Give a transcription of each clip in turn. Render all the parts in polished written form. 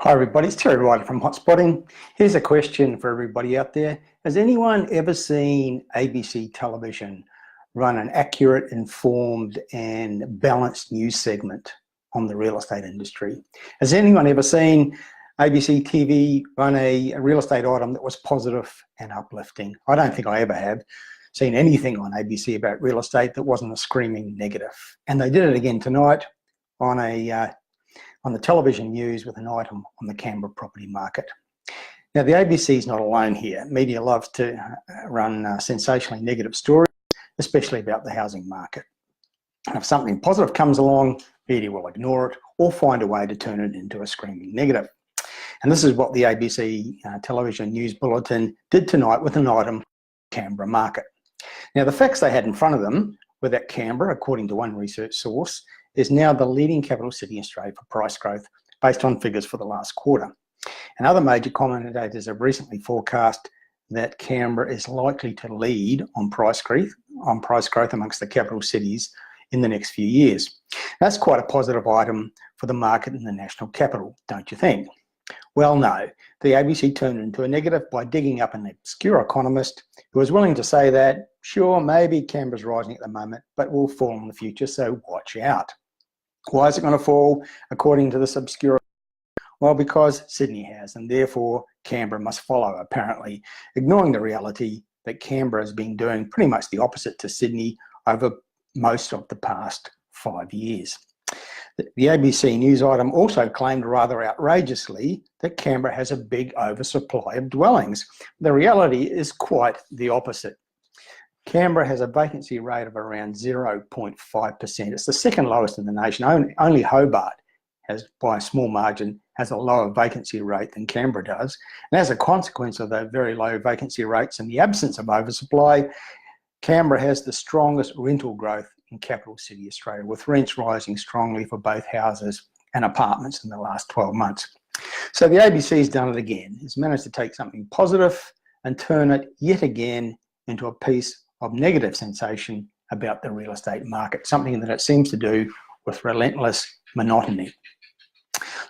Hi everybody, it's Terry Ryder from Hotspotting. Here's a question for everybody out there. Has anyone ever seen ABC television run an accurate, informed and balanced news segment on the real estate industry? Has anyone ever seen ABC TV run a real estate item that was positive and uplifting? I don't think I ever have seen anything on ABC about real estate that wasn't a screaming negative. And they did it again tonight on the television news with an item on the Canberra property market. Now, the ABC is not alone here. Media loves to run sensationally negative stories, especially about the housing market. And if something positive comes along, media will ignore it or find a way to turn it into a screaming negative. And this is what the ABC television news bulletin did tonight with an item, Canberra market. Now, the facts they had in front of them were that Canberra, according to one research source, is now the leading capital city in Australia for price growth based on figures for the last quarter. And other major commentators have recently forecast that Canberra is likely to lead on price growth amongst the capital cities in the next few years. That's quite a positive item for the market in the national capital, don't you think? Well, no. The ABC turned into a negative by digging up an obscure economist who was willing to say that, sure, maybe Canberra's rising at the moment, but will fall in the future, so watch out. Why is it going to fall, according to this obscure? Well, because Sydney has, and therefore Canberra must follow, apparently, ignoring the reality that Canberra has been doing pretty much the opposite to Sydney over most of the past 5 years. The ABC news item also claimed rather outrageously that Canberra has a big oversupply of dwellings. The reality is quite the opposite. Canberra has a vacancy rate of around 0.5%. It's the second lowest in the nation. Only Hobart has, by a small margin, has a lower vacancy rate than Canberra does. And as a consequence of those very low vacancy rates and the absence of oversupply, Canberra has the strongest rental growth in capital city Australia, with rents rising strongly for both houses and apartments in the last 12 months. So the ABC's done it again. It's managed to take something positive and turn it yet again into a piece of negative sensation about the real estate market, something that it seems to do with relentless monotony.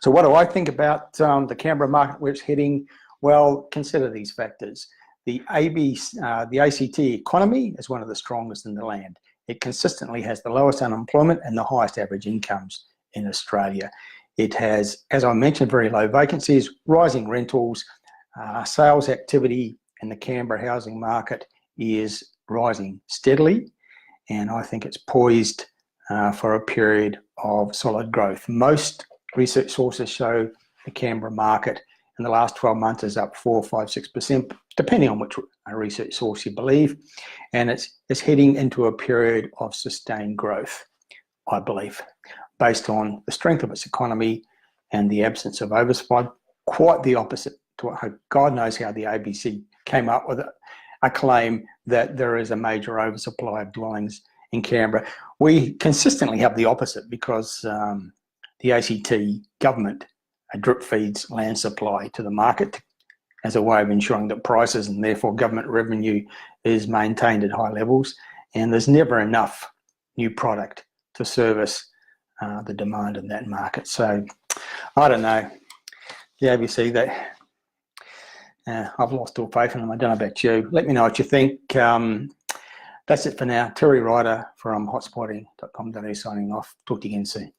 So what do I think about the Canberra market, where it's heading? Well, consider these factors. The ACT economy is one of the strongest in the land. It consistently has the lowest unemployment and the highest average incomes in Australia. It has, as I mentioned, very low vacancies, rising rentals, sales activity in the Canberra housing market is rising steadily, and I think it's poised for a period of solid growth. Most research sources show the Canberra market in the last 12 months is up 4, 5, 6%, depending on which research source you believe, and it's heading into a period of sustained growth, I believe, based on the strength of its economy and the absence of oversupply. Quite the opposite to what God knows how the ABC came up with a claim that there is a major oversupply of dwellings in Canberra. We consistently have the opposite because the ACT government drip feeds land supply to the market as a way of ensuring that prices and therefore government revenue is maintained at high levels, and there's never enough new product to service the demand in that market. So I don't know, the ABC, I've lost all faith in them. I don't know about you. Let me know what you think. That's it for now. Terry Ryder from hotspotting.com.au signing off. Talk to you again soon.